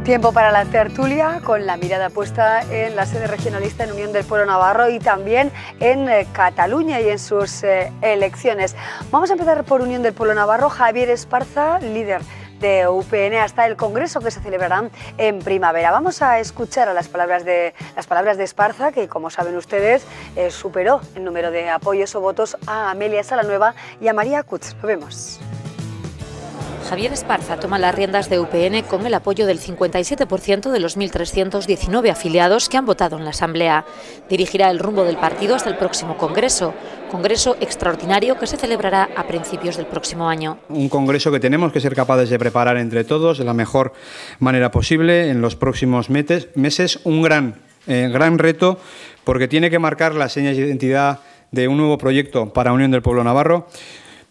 Tiempo para la tertulia, con la mirada puesta en la sede regionalista en Unión del Pueblo Navarro y también en Cataluña y en sus elecciones. Vamos a empezar por Unión del Pueblo Navarro. Javier Esparza, líder de UPN, hasta el Congreso que se celebrará en primavera. Vamos a escuchar a las palabras de Esparza, que, como saben ustedes, superó el número de apoyos o votos a Amelia Salanueva y a María Cutts. Lo vemos. Javier Esparza toma las riendas de UPN con el apoyo del 57% de los 1.319 afiliados que han votado en la Asamblea. Dirigirá el rumbo del partido hasta el próximo Congreso extraordinario que se celebrará a principios del próximo año. Un congreso que tenemos que ser capaces de preparar entre todos de la mejor manera posible en los próximos meses. Un gran reto, porque tiene que marcar las señas de identidad de un nuevo proyecto para Unión del Pueblo Navarro.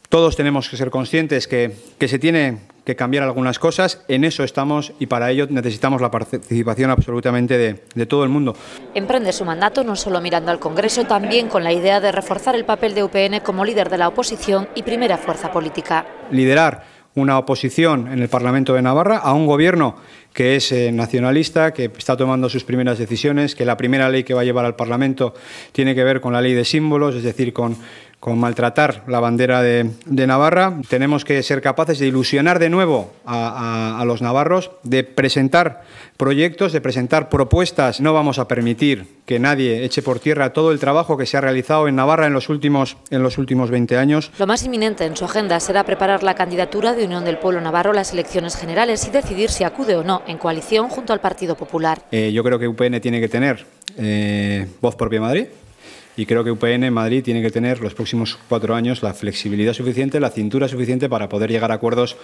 Todos tenemos que ser conscientes que se tiene que cambiar algunas cosas, en eso estamos y para ello necesitamos la participación absolutamente de todo el mundo. Emprende su mandato no solo mirando al Congreso, también con la idea de reforzar el papel de UPN como líder de la oposición y primera fuerza política. Liderar una oposición en el Parlamento de Navarra a un gobierno que es nacionalista, que está tomando sus primeras decisiones, que la primera ley que va a llevar al Parlamento tiene que ver con la ley de símbolos, es decir, con maltratar la bandera de Navarra. Tenemos que ser capaces de ilusionar de nuevo a los navarros, de presentar proyectos, de presentar propuestas. No vamos a permitir que nadie eche por tierra todo el trabajo que se ha realizado en Navarra en los últimos 20 años. Lo más inminente en su agenda será preparar la candidatura de Unión del Pueblo Navarro a las elecciones generales y decidir si acude o no en coalición junto al Partido Popular. Yo creo que UPN tiene que tener voz propia en Madrid. Y creo que UPN en Madrid tiene que tener los próximos 4 años la flexibilidad suficiente, la cintura suficiente para poder llegar a acuerdos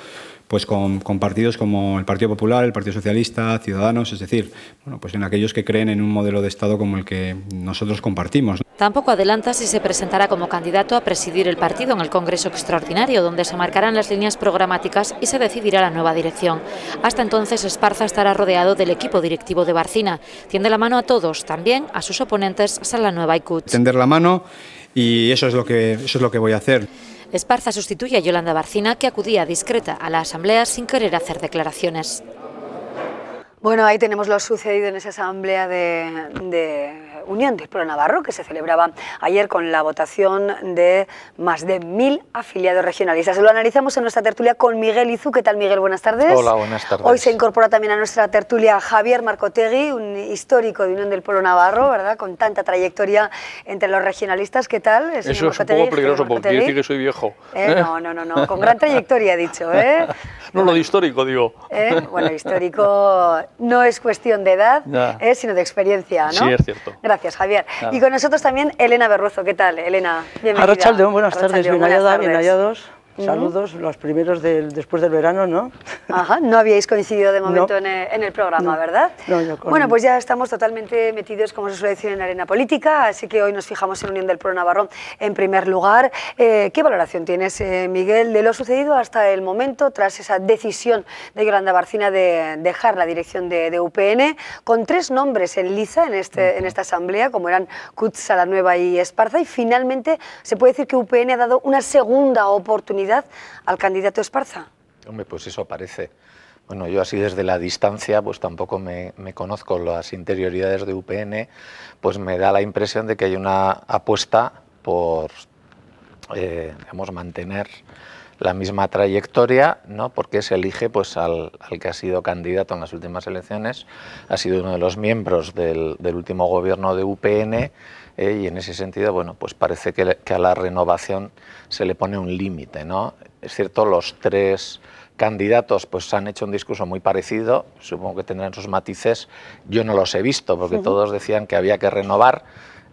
pues con partidos como el Partido Popular, el Partido Socialista, Ciudadanos, es decir, bueno, pues en aquellos que creen en un modelo de Estado como el que nosotros compartimos. Tampoco adelanta si se presentará como candidato a presidir el partido en el Congreso extraordinario, donde se marcarán las líneas programáticas y se decidirá la nueva dirección. Hasta entonces, Esparza estará rodeado del equipo directivo de Barcina. Tiende la mano a todos, también a sus oponentes Salanueva y Cutts. Tender la mano y eso es lo que voy a hacer. Esparza sustituye a Yolanda Barcina, que acudía discreta a la Asamblea sin querer hacer declaraciones. Bueno, ahí tenemos lo sucedido en esa asamblea de Unión del Pueblo Navarro, que se celebraba ayer con la votación de más de 1000 afiliados regionalistas. Lo analizamos en nuestra tertulia con Miguel Izu. ¿Qué tal, Miguel? Buenas tardes. Hola, buenas tardes. Hoy se incorpora también a nuestra tertulia Javier Marcotegui, un histórico de Unión del Pueblo Navarro, ¿verdad? Con tanta trayectoria entre los regionalistas. ¿Qué tal? Eso es un poco peligroso porque quiere decir que soy viejo. No, con gran trayectoria, he dicho, ¿eh? No, lo de histórico, digo. Bueno, histórico no es cuestión de edad, sino de experiencia, ¿no? Sí, es cierto. Gracias, Javier. Y con nosotros también Elena Berruezo. ¿Qué tal, Elena? Bienvenida. Arratsaldeon, buenas tardes, bien hallados. Uh-huh. Saludos, los primeros después del verano, ¿no? Ajá, no habíais coincidido de momento en el programa, ¿verdad? No, Bueno, pues ya estamos totalmente metidos, como se suele decir, en la arena política, así que hoy nos fijamos en Unión del Pueblo Navarro en primer lugar. ¿Qué valoración tienes, Miguel, de lo sucedido hasta el momento, tras esa decisión de Yolanda Barcina de dejar la dirección de UPN, con 3 nombres en liza en esta asamblea, como eran Cutts, Salanueva y Esparza, y finalmente se puede decir que UPN ha dado una segunda oportunidad al candidato Esparza? Hombre, pues eso parece. Bueno, yo así desde la distancia, pues tampoco me conozco las interioridades de UPN, pues me da la impresión de que hay una apuesta por, digamos, mantener la misma trayectoria, ¿no? Porque se elige pues al que ha sido candidato en las últimas elecciones, ha sido uno de los miembros del último gobierno de UPN, y en ese sentido, bueno, pues parece que a la renovación se le pone un límite, ¿no? Es cierto, los 3 candidatos pues han hecho un discurso muy parecido, supongo que tendrán sus matices, yo no los he visto porque todos decían que había que renovar.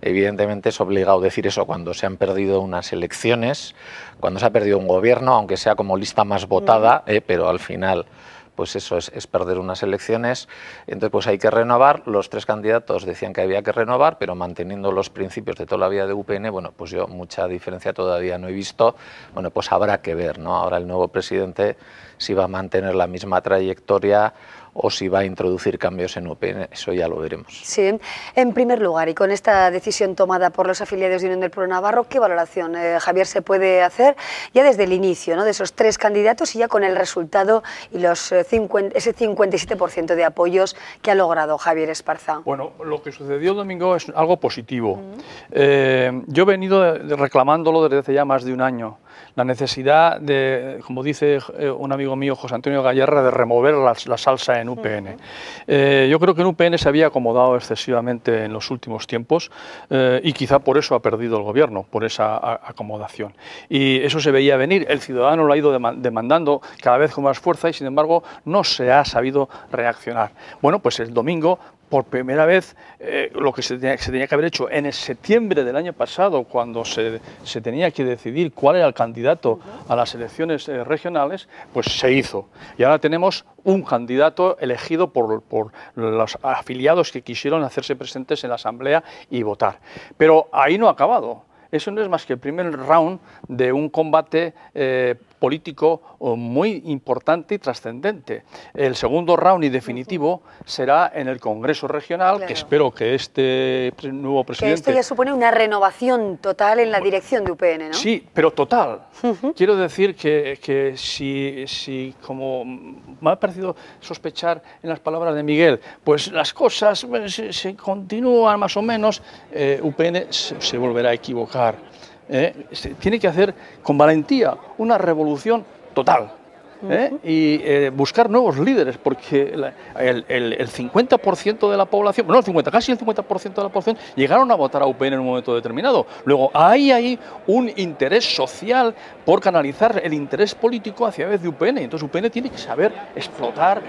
Evidentemente es obligado decir eso cuando se han perdido unas elecciones, cuando se ha perdido un gobierno, aunque sea como lista más votada, pero al final pues eso es perder unas elecciones. Entonces pues hay que renovar. Los 3 candidatos decían que había que renovar, pero manteniendo los principios de toda la vida de UPN. Bueno, pues yo mucha diferencia todavía no he visto. Bueno, pues habrá que ver, ¿no? Ahora el nuevo presidente si va a mantener la misma trayectoria o si va a introducir cambios en UPN, eso ya lo veremos. Sí, en primer lugar, y con esta decisión tomada por los afiliados de Unión del Pueblo Navarro, ¿qué valoración, Javier, se puede hacer ya desde el inicio, ¿no?, de esos 3 candidatos y ya con el resultado y ese 57% de apoyos que ha logrado Javier Esparza? Bueno, lo que sucedió el domingo es algo positivo. Yo he venido reclamándolo desde hace ya más de un año. La necesidad de, como dice un amigo mío, José Antonio Gallarra, de remover la salsa en UPN. Yo creo que en UPN se había acomodado excesivamente en los últimos tiempos y quizá por eso ha perdido el gobierno, por esa acomodación. Y eso se veía venir, el ciudadano lo ha ido demandando cada vez con más fuerza y sin embargo no se ha sabido reaccionar. Bueno, pues el domingo, por primera vez, lo que se tenía que haber hecho en el septiembre del año pasado, cuando se tenía que decidir cuál era el candidato a las elecciones regionales, pues se hizo. Y ahora tenemos un candidato elegido por los afiliados que quisieron hacerse presentes en la Asamblea y votar. Pero ahí no ha acabado. Eso no es más que el primer round de un combate político muy importante y trascendente. El segundo round y definitivo será en el Congreso Regional, claro, que espero que este nuevo presidente... Que esto ya supone una renovación total en la dirección de UPN, ¿no? Sí, pero total. Quiero decir que si, como me ha parecido sospechar en las palabras de Miguel, pues las cosas se continúan más o menos, UPN se volverá a equivocar. Tiene que hacer con valentía una revolución total y buscar nuevos líderes, porque el 50% de la población, bueno, casi el 50% de la población llegaron a votar a UPN en un momento determinado. Luego hay un interés social por canalizar el interés político hacia vez de UPN, entonces UPN tiene que saber explotar,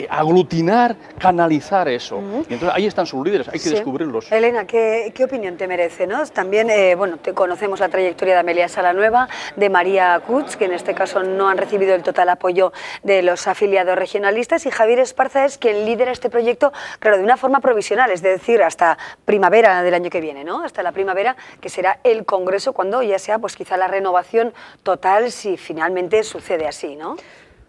aglutinar, canalizar eso. Y entonces ahí están sus líderes, hay que descubrirlos. Elena, ¿qué opinión te merece, ¿no? También, bueno, conocemos la trayectoria de Amelia Salanueva, de María Cutts, que en este caso no han recibido el total apoyo de los afiliados regionalistas, y Javier Esparza es quien lidera este proyecto, claro, de una forma provisional, es decir, hasta primavera del año que viene, ¿no? Hasta la primavera, que será el Congreso, cuando ya sea, pues quizá la renovación total, si finalmente sucede así, ¿no?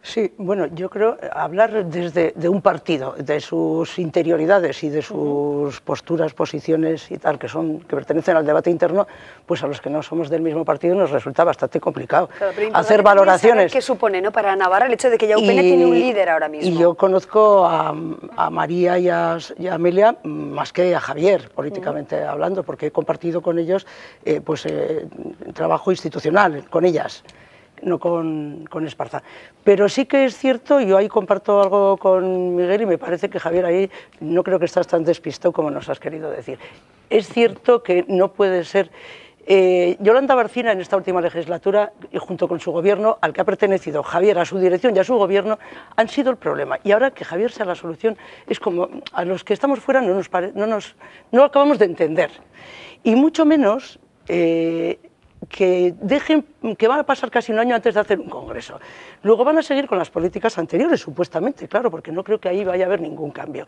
Sí, bueno, yo creo hablar desde de un partido, de sus interioridades y de sus posturas, posiciones y tal, que pertenecen al debate interno, pues a los que no somos del mismo partido nos resulta bastante complicado hacer valoraciones. ¿Qué supone, no, para Navarra el hecho de que ya UPN tiene un líder ahora mismo? Y yo conozco a María y a Amelia más que a Javier, políticamente hablando, porque he compartido con ellos trabajo institucional, con ellas, no con Esparza. Pero sí que es cierto, yo ahí comparto algo con Miguel y me parece que Javier ahí no creo que estás tan despistado como nos has querido decir. Es cierto que no puede ser... Yolanda Barcina en esta última legislatura y junto con su gobierno, al que ha pertenecido Javier, a su dirección y a su gobierno, han sido el problema. Y ahora que Javier sea la solución, es como a los que estamos fuera no lo acabamos de entender. Y mucho menos... que van a pasar casi un año antes de hacer un congreso. Luego van a seguir con las políticas anteriores, supuestamente, claro, porque no creo que ahí vaya a haber ningún cambio.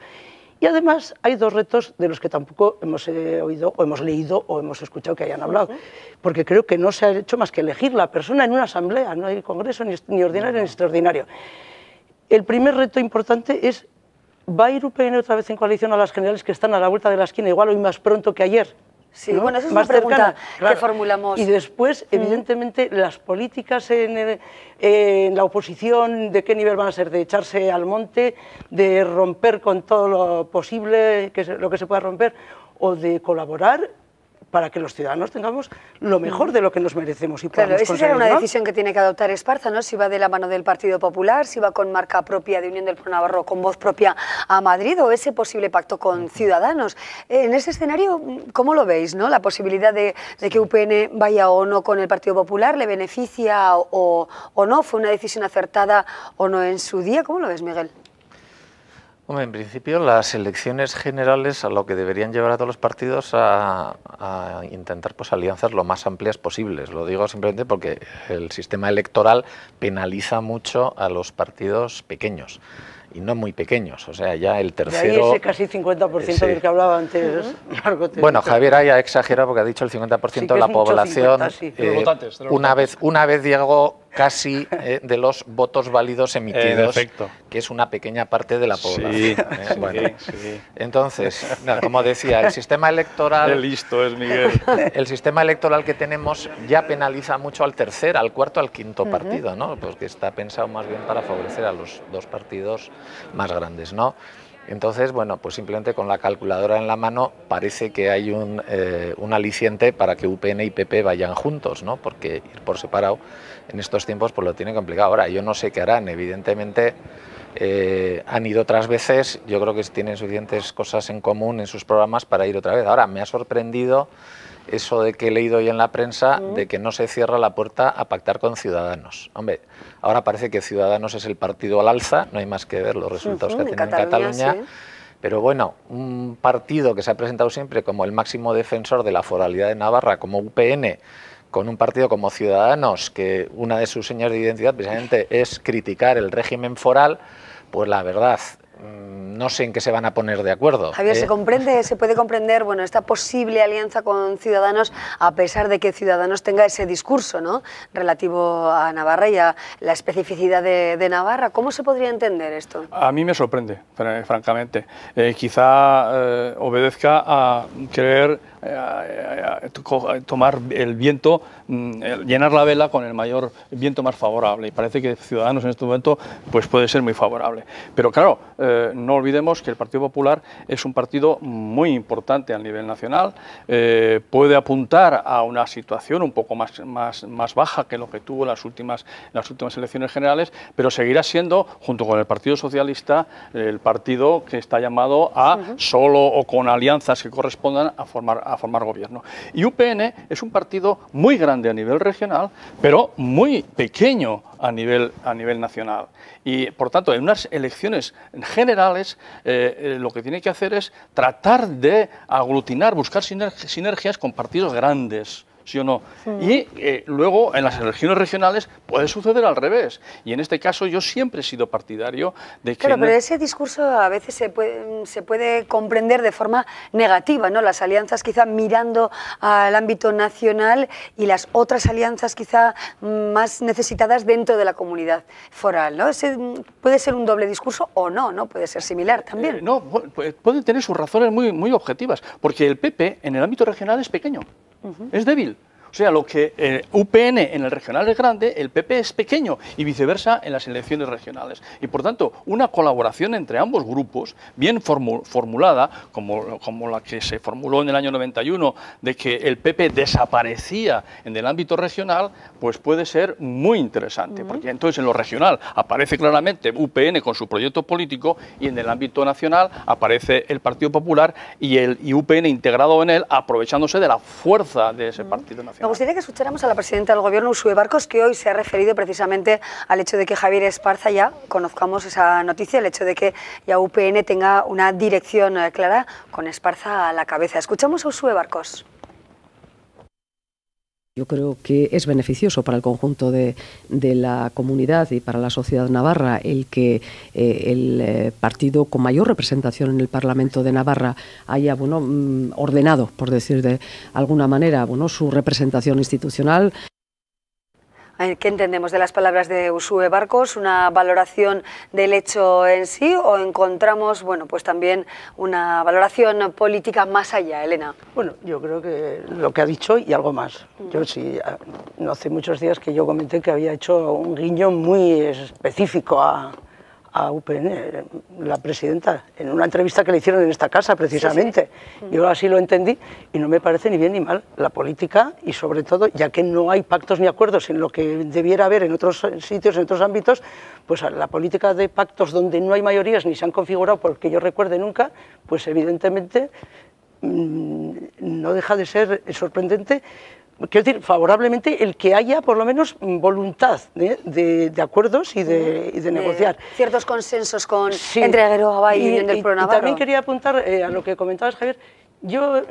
Y además hay 2 retos de los que tampoco hemos oído, o hemos leído, o hemos escuchado que hayan hablado, porque creo que no se ha hecho más que elegir la persona en una asamblea, no hay congreso ni ordinario ni extraordinario. El primer reto importante es, ¿va a ir UPN otra vez en coalición a las generales que están a la vuelta de la esquina, igual hoy más pronto que ayer? Sí, ¿no? bueno, esa es más una pregunta cercana, que formulamos. Y después, evidentemente, las políticas en la oposición, ¿de qué nivel van a ser? De echarse al monte, de romper con todo lo posible, lo que se pueda romper, o de colaborar para que los ciudadanos tengamos lo mejor de lo que nos merecemos. Y claro, esa será una ¿no? decisión que tiene que adoptar Esparza, ¿no? Si va de la mano del Partido Popular, si va con marca propia de Unión del Pueblo Navarro, con voz propia a Madrid, o ese posible pacto con Ciudadanos. En ese escenario, ¿cómo lo veis, no? La posibilidad de que UPN vaya o no con el Partido Popular, ¿le beneficia o no? ¿Fue una decisión acertada o no en su día? ¿Cómo lo ves, Miguel? Hombre, en principio las elecciones generales a lo que deberían llevar a todos los partidos a intentar pues alianzas lo más amplias posibles. Lo digo simplemente porque el sistema electoral penaliza mucho a los partidos pequeños y no muy pequeños, o sea, ya el tercero... De ahí ese casi 50% sí. Del que hablaba antes. Bueno, Javier ahí ha exagerado porque ha dicho el 50% de la población. 50, sí. Una vez llegó casi de los votos válidos emitidos, que es una pequeña parte de la población. Sí, bueno, sí. Entonces, como decía, el sistema electoral... Qué listo es Miguel. El sistema electoral que tenemos ya penaliza mucho al tercer, al cuarto, al quinto partido, ¿no? Porque está pensado más bien para favorecer a los dos partidos más grandes, ¿no? Entonces, bueno, pues simplemente con la calculadora en la mano parece que hay un aliciente para que UPN y PP vayan juntos, ¿no? Porque ir por separado en estos tiempos pues lo tiene complicado. Ahora, yo no sé qué harán, evidentemente han ido otras veces, yo creo que tienen suficientes cosas en común en sus programas para ir otra vez. Ahora, me ha sorprendido eso de que he leído hoy en la prensa, de que no se cierra la puerta a pactar con Ciudadanos. Hombre, ahora parece que Ciudadanos es el partido al alza, no hay más que ver los resultados que ha tenido en Cataluña. Sí. Pero bueno, un partido que se ha presentado siempre como el máximo defensor de la foralidad de Navarra, como UPN, con un partido como Ciudadanos, que una de sus señas de identidad precisamente es criticar el régimen foral, pues la verdad... no sé en qué se van a poner de acuerdo. Javier, se puede comprender, bueno, esta posible alianza con Ciudadanos, a pesar de que Ciudadanos tenga ese discurso, ¿no?, relativo a Navarra y a la especificidad de Navarra. ¿Cómo se podría entender esto? A mí me sorprende, francamente. Quizá obedezca a querer tomar el viento, llenar la vela con el mayor viento más favorable, y parece que Ciudadanos en este momento pues puede ser muy favorable. Pero claro, no olvidemos que el Partido Popular es un partido muy importante a nivel nacional, puede apuntar a una situación un poco más baja que lo que tuvo en las últimas elecciones generales, pero seguirá siendo, junto con el Partido Socialista, el partido que está llamado a solo o con alianzas que correspondan a formar gobierno. Y UPN es un partido muy grande a nivel regional, pero muy pequeño a nivel nacional. Y, por tanto, en unas elecciones generales lo que tiene que hacer es tratar de aglutinar, buscar sinergias con partidos grandes, ¿sí o no? Y luego en las elecciones regionales puede suceder al revés. Y en este caso yo siempre he sido partidario de que... Claro, pero ese discurso a veces se puede comprender de forma negativa, ¿no? Las alianzas quizá mirando al ámbito nacional y las otras alianzas quizá más necesitadas dentro de la comunidad foral, ¿no? Ese puede ser un doble discurso o no, ¿no? Puede ser similar también. No, pueden tener sus razones muy objetivas, porque el PP en el ámbito regional es pequeño. Es débil. O sea, lo que UPN en el regional es grande, el PP es pequeño y viceversa en las elecciones regionales. Y por tanto, una colaboración entre ambos grupos, bien formulada, como la que se formuló en el año 91, de que el PP desaparecía en el ámbito regional, pues puede ser muy interesante. Porque entonces en lo regional aparece claramente UPN con su proyecto político y en el ámbito nacional aparece el Partido Popular y UPN integrado en él, aprovechándose de la fuerza de ese partido nacional. Me gustaría que escucháramos a la presidenta del Gobierno, Uxue Barkos, que hoy se ha referido precisamente al hecho de que Javier Esparza, ya conozcamos esa noticia, el hecho de que ya UPN tenga una dirección clara con Esparza a la cabeza. Escuchamos a Uxue Barkos. Yo creo que es beneficioso para el conjunto de la comunidad y para la sociedad navarra el que el partido con mayor representación en el Parlamento de Navarra haya ordenado, por decir de alguna manera, su representación institucional. ¿Qué entendemos de las palabras de Uxue Barkos? ¿Una valoración del hecho en sí o encontramos, pues también una valoración política más allá, Elena? Bueno, yo creo que lo que ha dicho y algo más. Yo sí, no hace muchos días que yo comenté que había hecho un guiño muy específico a UPN, la presidenta, en una entrevista que le hicieron en esta casa, precisamente. Sí, sí. Yo así lo entendí y no me parece ni bien ni mal. La política, y sobre todo, ya que no hay pactos ni acuerdos en lo que debiera haber en otros sitios, en otros ámbitos, pues la política de pactos donde no hay mayorías ni se han configurado, porque yo recuerde nunca, pues evidentemente no deja de ser sorprendente. Quiero decir, favorablemente el que haya por lo menos voluntad de acuerdos y de negociar. Ciertos consensos entre Geroa y Unión del Pueblo Navarro. Y también quería apuntar a lo que comentabas, Javier. Yo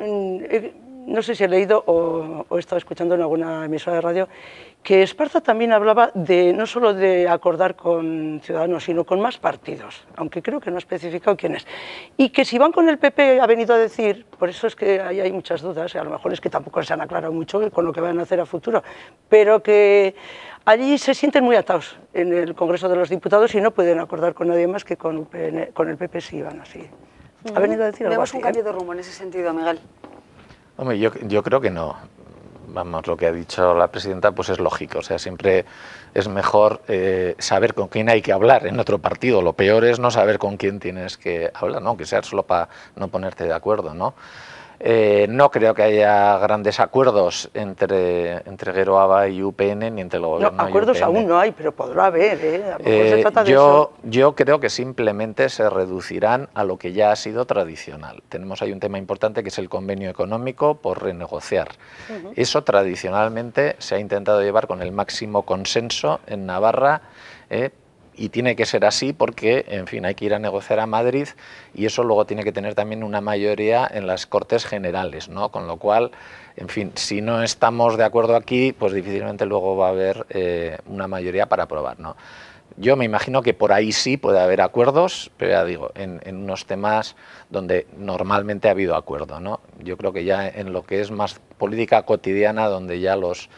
no sé si he leído o he estado escuchando en alguna emisora de radio, que Esparza también hablaba de no solo de acordar con Ciudadanos, sino con más partidos, aunque creo que no ha especificado quiénes. Y que si van con el PP, ha venido a decir, por eso es que ahí hay muchas dudas, a lo mejor es que tampoco se han aclarado mucho con lo que van a hacer a futuro, pero que allí se sienten muy atados en el Congreso de los Diputados y no pueden acordar con nadie más que con el PP si van así. Ha venido a decir algo Vemos así, un cambio de rumbo en ese sentido, Miguel. Hombre, yo creo que no. Vamos, lo que ha dicho la presidenta pues es lógico, o sea, siempre es mejor saber con quién hay que hablar en otro partido. Lo peor es no saber con quién tienes que hablar, ¿no? Que sea solo para no ponerte de acuerdo, ¿no? No creo que haya grandes acuerdos entre Geroa y UPN ni entre el gobierno no, acuerdos y UPN. Aún no hay, pero podrá haber, A lo mejor se trata de yo eso. creo que simplemente se reducirán a lo que ya ha sido tradicional. Tenemos ahí un tema importante que es el convenio económico por renegociar. Eso tradicionalmente se ha intentado llevar con el máximo consenso en Navarra, y tiene que ser así porque, en fin, hay que ir a negociar a Madrid y eso luego tiene que tener también una mayoría en las Cortes Generales, ¿no? Con lo cual, en fin, si no estamos de acuerdo aquí, pues difícilmente luego va a haber una mayoría para aprobar, ¿no? Yo me imagino que por ahí sí puede haber acuerdos, pero ya digo, en unos temas donde normalmente ha habido acuerdo, ¿no? Yo creo que ya en lo que es más política cotidiana, donde ya los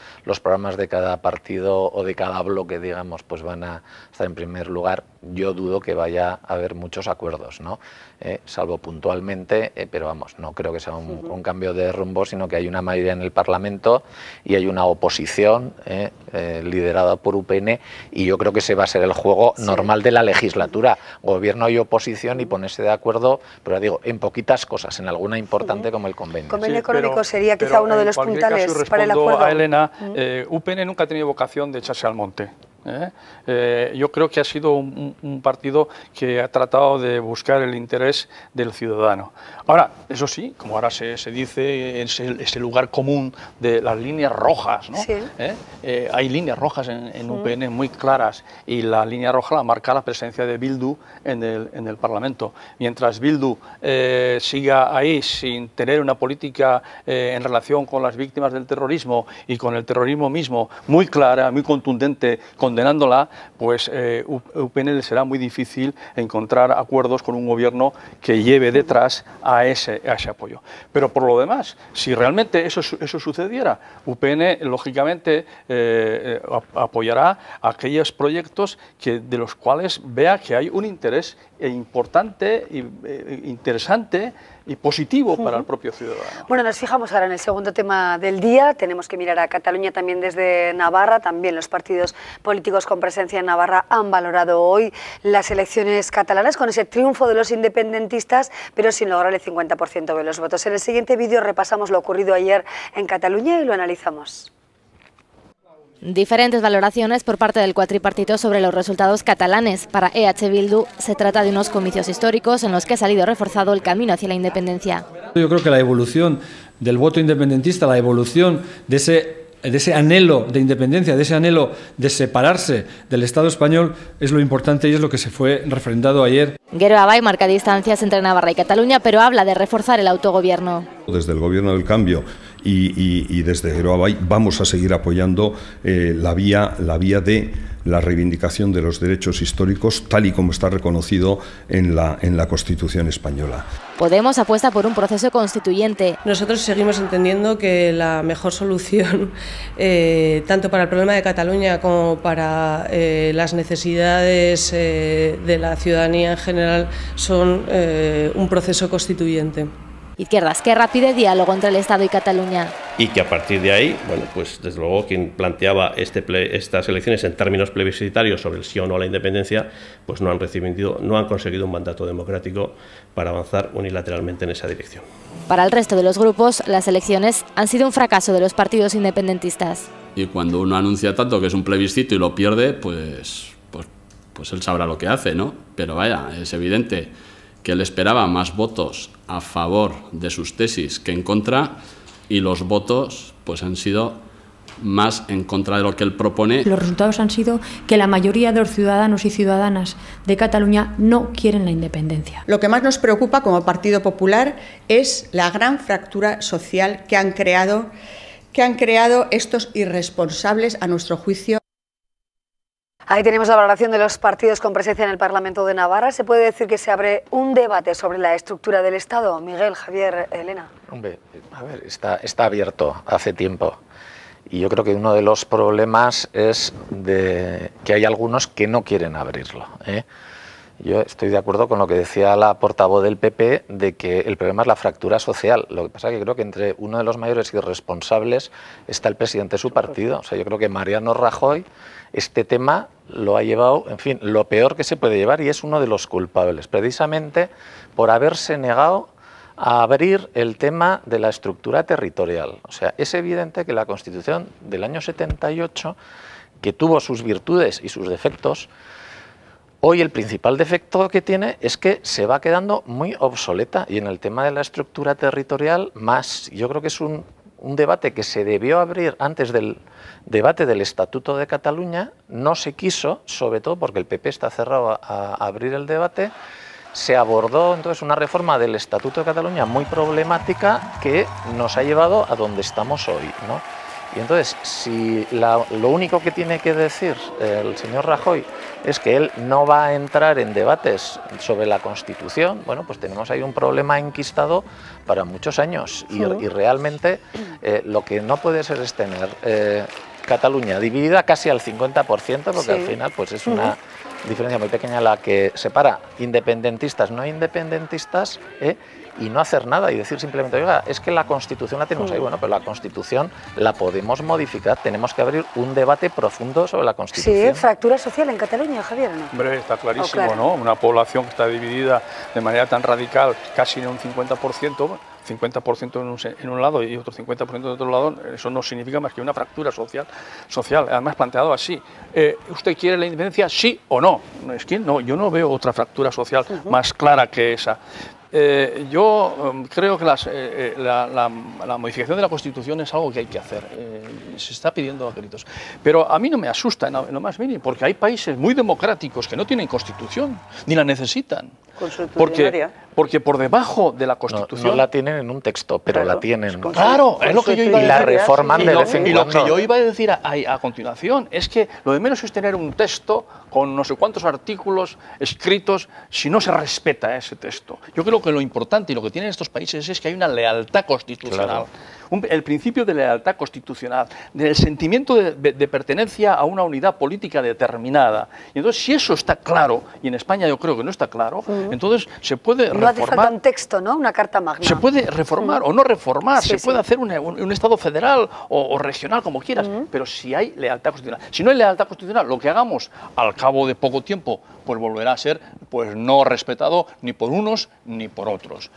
programas de cada partido o de cada bloque, digamos, pues van a estar en primer lugar, yo dudo que vaya a haber muchos acuerdos, ¿no? Salvo puntualmente, pero vamos, no creo que sea un cambio de rumbo, sino que hay una mayoría en el Parlamento y hay una oposición liderada por UPN, y yo creo que ese va a ser el juego normal de la legislatura, gobierno y oposición, y ponerse de acuerdo, pero digo, en poquitas cosas, en alguna importante como el convenio. Convenio económico sería quizá uno de los puntales para el acuerdo. A Elena, UPN nunca ha tenido vocación de echarse al monte. Yo creo que ha sido un partido que ha tratado de buscar el interés del ciudadano. Ahora, eso sí, como ahora se dice, es el lugar común de las líneas rojas, ¿no? Sí. Hay líneas rojas en UPN muy claras, y la línea roja la marca la presencia de Bildu en el Parlamento. Mientras Bildu siga ahí sin tener una política en relación con las víctimas del terrorismo y con el terrorismo mismo muy clara, muy contundente, condenándola, pues UPN le será muy difícil encontrar acuerdos con un gobierno que lleve detrás a ese apoyo. Pero por lo demás, si realmente eso sucediera, UPN lógicamente apoyará aquellos proyectos de los cuales vea que hay un interés importante, interesante y positivo para el propio ciudadano. Bueno, nos fijamos ahora en el segundo tema del día. Tenemos que mirar a Cataluña también desde Navarra. También los partidos políticos con presencia en Navarra han valorado hoy las elecciones catalanas con ese triunfo de los independentistas, pero sin lograr el 50% de los votos. En el siguiente vídeo repasamos lo ocurrido ayer en Cataluña y lo analizamos. Diferentes valoraciones por parte del cuatripartito sobre los resultados catalanes. Para EH Bildu se trata de unos comicios históricos en los que ha salido reforzado el camino hacia la independencia. Yo creo que la evolución del voto independentista, la evolución de ese anhelo de independencia, de ese anhelo de separarse del Estado español, es lo importante y es lo que se fue refrendado ayer. Geroa Bai marca distancias entre Navarra y Cataluña, pero habla de reforzar el autogobierno. Desde el Gobierno del Cambio y desde Geroa Bai vamos a seguir apoyando la vía de la reivindicación de los derechos históricos, tal y como está reconocido en la Constitución española. Podemos apuesta por un proceso constituyente. Nosotros seguimos entendiendo que la mejor solución, tanto para el problema de Cataluña como para las necesidades de la ciudadanía en general, son un proceso constituyente. Izquierda Esquerra pide diálogo entre el Estado y Cataluña. Y que a partir de ahí, bueno, pues desde luego quien planteaba estas elecciones en términos plebiscitarios sobre el sí o no a la independencia, pues no han conseguido un mandato democrático para avanzar unilateralmente en esa dirección. Para el resto de los grupos, las elecciones han sido un fracaso de los partidos independentistas. Y cuando uno anuncia tanto que es un plebiscito y lo pierde, pues él sabrá lo que hace, ¿no? Pero vaya, es evidente que él esperaba más votos a favor de sus tesis que en contra, y los votos pues han sido más en contra de lo que él propone. Los resultados han sido que la mayoría de los ciudadanos y ciudadanas de Cataluña no quieren la independencia. Lo que más nos preocupa como Partido Popular es la gran fractura social que han creado estos irresponsables, a nuestro juicio. Ahí tenemos la valoración de los partidos con presencia en el Parlamento de Navarra. ¿Se puede decir que se abre un debate sobre la estructura del Estado? Miguel, Javier, Elena. Hombre, a ver, está abierto hace tiempo. Y yo creo que uno de los problemas es que hay algunos que no quieren abrirlo, ¿eh? Yo estoy de acuerdo con lo que decía la portavoz del PP, de que el problema es la fractura social. Lo que pasa es que creo que entre uno de los mayores irresponsables está el presidente de su partido. O sea, yo creo que Mariano Rajoy este tema lo ha llevado, en fin, lo peor que se puede llevar, y es uno de los culpables, precisamente por haberse negado a abrir el tema de la estructura territorial. O sea, es evidente que la Constitución del año 78, que tuvo sus virtudes y sus defectos, hoy el principal defecto que tiene es que se va quedando muy obsoleta, y en el tema de la estructura territorial más. Yo creo que es un debate que se debió abrir antes del debate del Estatuto de Cataluña, no se quiso, sobre todo porque el PP está cerrado a abrir el debate. Se abordó entonces una reforma del Estatuto de Cataluña muy problemática que nos ha llevado a donde estamos hoy, ¿no? Y entonces, si lo único que tiene que decir el señor Rajoy es que él no va a entrar en debates sobre la Constitución, bueno, pues tenemos ahí un problema enquistado para muchos años. Y realmente lo que no puede ser es tener Cataluña dividida casi al 50%, porque al final pues es una diferencia muy pequeña la que separa independentistas, no independentistas, y no hacer nada y decir simplemente, oiga, es que la Constitución la tenemos ahí. Bueno, pero la Constitución la podemos modificar, tenemos que abrir un debate profundo sobre la Constitución. Sí, fractura social en Cataluña, Javier, ¿no? Hombre, está clarísimo, claro, ¿no? Una población que está dividida de manera tan radical, casi en un 50%, 50% en un lado y otro 50% en otro lado, eso no significa más que una fractura social, además planteado así. ¿Usted quiere la independencia, sí o no? Es que no, yo no veo otra fractura social más clara que esa. Yo creo que la modificación de la Constitución es algo que hay que hacer, se está pidiendo a gritos, pero a mí no me asusta en lo más mínimo, porque hay países muy democráticos que no tienen Constitución, ni la necesitan, porque por debajo de la Constitución... No la tienen en un texto, pero la tienen. Claro, es lo que yo iba a decir. Y la reforman de vez en cuando. Y lo que yo iba a decir a continuación es que lo de menos es tener un texto con no sé cuántos artículos escritos si no se respeta ese texto. Yo creo que lo importante y lo que tienen estos países es que hay una lealtad constitucional. Claro. El principio de lealtad constitucional, del sentimiento de pertenencia a una unidad política determinada. Y entonces, si eso está claro, y en España yo creo que no está claro, entonces se puede reformar. No hace falta un texto, ¿no? Una carta magna. Se puede reformar o no reformar, se puede hacer un Estado federal o regional, como quieras, pero si hay lealtad constitucional. Si no hay lealtad constitucional, lo que hagamos al cabo de poco tiempo, pues volverá a ser pues no respetado ni por unos ni por otros.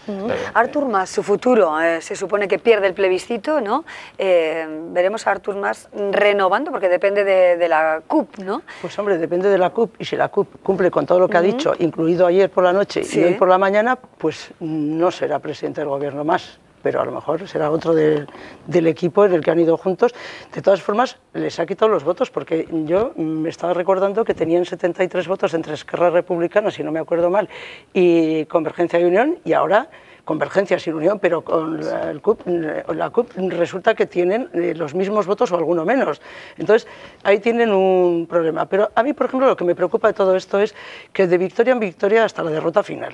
Artur Mas, su futuro, se supone que pierde el plebiscito, ¿no? Veremos a Artur Mas renovando, porque depende de la CUP, ¿no? Pues hombre, depende de la CUP, y si la CUP cumple con todo lo que ha dicho, incluido ayer por la noche y hoy por la mañana, pues no será presidente del gobierno más, pero a lo mejor será otro del equipo en el que han ido juntos. De todas formas, les ha quitado los votos, porque yo me estaba recordando que tenían 73 votos entre Esquerra Republicana, si no me acuerdo mal, y Convergencia y Unión, y ahora Convergencia sin Unión, pero con la CUP resulta que tienen los mismos votos o alguno menos. Entonces, ahí tienen un problema. Pero a mí, por ejemplo, lo que me preocupa de todo esto es que de victoria en victoria hasta la derrota final.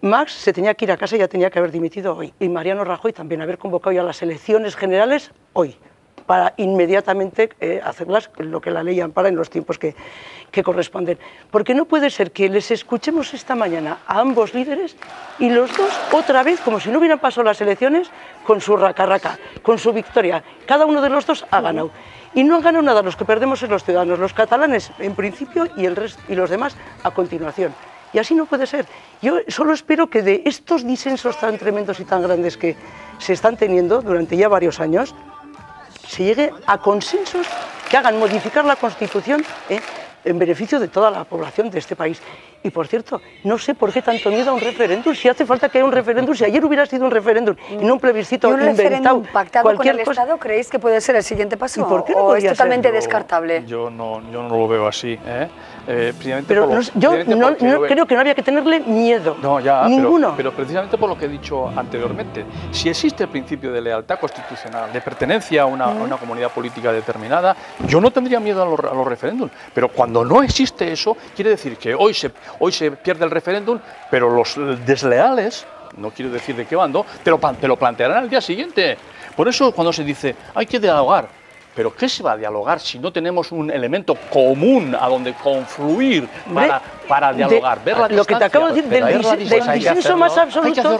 Max se tenía que ir a casa y ya tenía que haber dimitido hoy. Y Mariano Rajoy también haber convocado ya las elecciones generales hoy, para inmediatamente hacerlas lo que la ley ampara en los tiempos que corresponden. Porque no puede ser que les escuchemos esta mañana a ambos líderes y los dos otra vez, como si no hubieran pasado las elecciones, con su raca-raca, con su victoria. Cada uno de los dos ha ganado. Y no han ganado nada, los que perdemos son los ciudadanos, los catalanes en principio y los demás a continuación. Y así no puede ser. Yo solo espero que de estos disensos tan tremendos y tan grandes que se están teniendo durante ya varios años, se llegue a consensos que hagan modificar la Constitución en beneficio de toda la población de este país. Y por cierto, no sé por qué tanto miedo a un referéndum, si hace falta que haya un referéndum, si ayer hubiera sido un referéndum y no un plebiscito inventado. ¿Y un referéndum pactado con el Estado creéis que puede ser el siguiente paso? ¿Y por qué no ¿O es podría totalmente ser? descartable? Yo no lo veo así, pero yo creo que no había que tenerle miedo. No, ya, ninguno. Pero precisamente por lo que he dicho anteriormente, si existe el principio de lealtad constitucional, de pertenencia a una comunidad política determinada, yo no tendría miedo a los referéndums. Pero cuando no existe eso, quiere decir que hoy se pierde el referéndum, pero los desleales, no quiero decir de qué bando, te lo plantearán al día siguiente. Por eso cuando se dice, hay que dialogar, ¿pero qué se va a dialogar si no tenemos un elemento común a donde confluir para dialogar? Ver la lo que te acabo de decir, del disenso más absoluto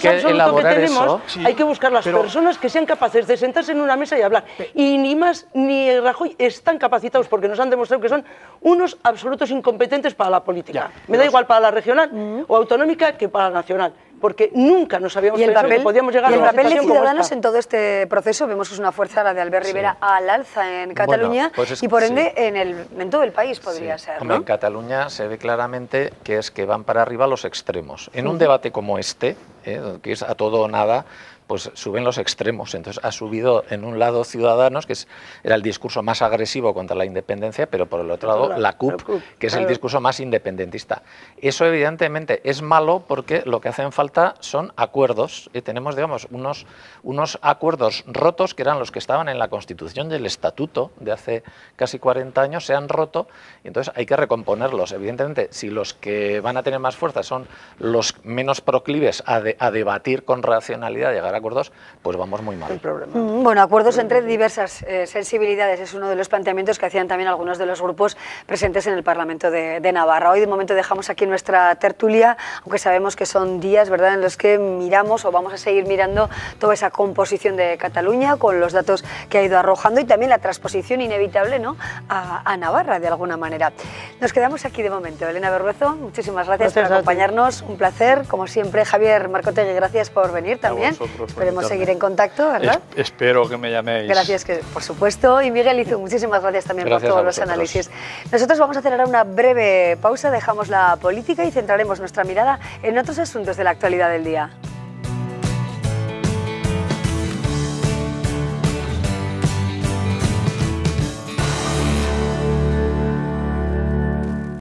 que tenemos, hay que buscar las personas que sean capaces de sentarse en una mesa y hablar. Y ni Mas ni Rajoy están capacitados porque nos han demostrado que son unos absolutos incompetentes para la política. Me da igual para la regional o autonómica que para la nacional. Porque nunca nos habíamos pensado que podíamos llegar a una situación como esta. ¿Y el papel de Ciudadanos en todo este proceso? Vemos que es una fuerza, la de Albert Rivera, al alza en Cataluña, y por ende en todo el país podría ser, ¿no? En Cataluña se ve claramente que es que van para arriba los extremos. En un debate como este, que es a todo o nada, pues suben los extremos. Entonces ha subido en un lado Ciudadanos, que era el discurso más agresivo contra la independencia, pero por el otro lado la CUP, que es el discurso más independentista. Eso evidentemente es malo porque lo que hacen falta son acuerdos. Tenemos, digamos, unos acuerdos rotos que eran los que estaban en la Constitución y el Estatuto de hace casi 40 años, se han roto y entonces hay que recomponerlos. Evidentemente, si los que van a tener más fuerza son los menos proclives a debatir con racionalidad, llegar a acuerdos, pues vamos muy mal. Bueno, acuerdos entre diversas sensibilidades es uno de los planteamientos que hacían también algunos de los grupos presentes en el Parlamento de Navarra. Hoy de momento dejamos aquí nuestra tertulia, aunque sabemos que son días, ¿verdad?, en los que miramos o vamos a seguir mirando toda esa composición de Cataluña con los datos que ha ido arrojando y también la transposición inevitable, ¿no?, a Navarra de alguna manera. Nos quedamos aquí de momento. Elena Berruezo, muchísimas gracias por acompañarnos, un placer, como siempre. Javier Marcotegui, gracias por venir también. Esperemos seguir en contacto, ¿verdad? Espero que me llaméis. Gracias, por supuesto. Y Miguel Izu, muchísimas gracias también por todos los análisis. Nosotros vamos a hacer ahora una breve pausa, dejamos la política y centraremos nuestra mirada en otros asuntos de la actualidad del día.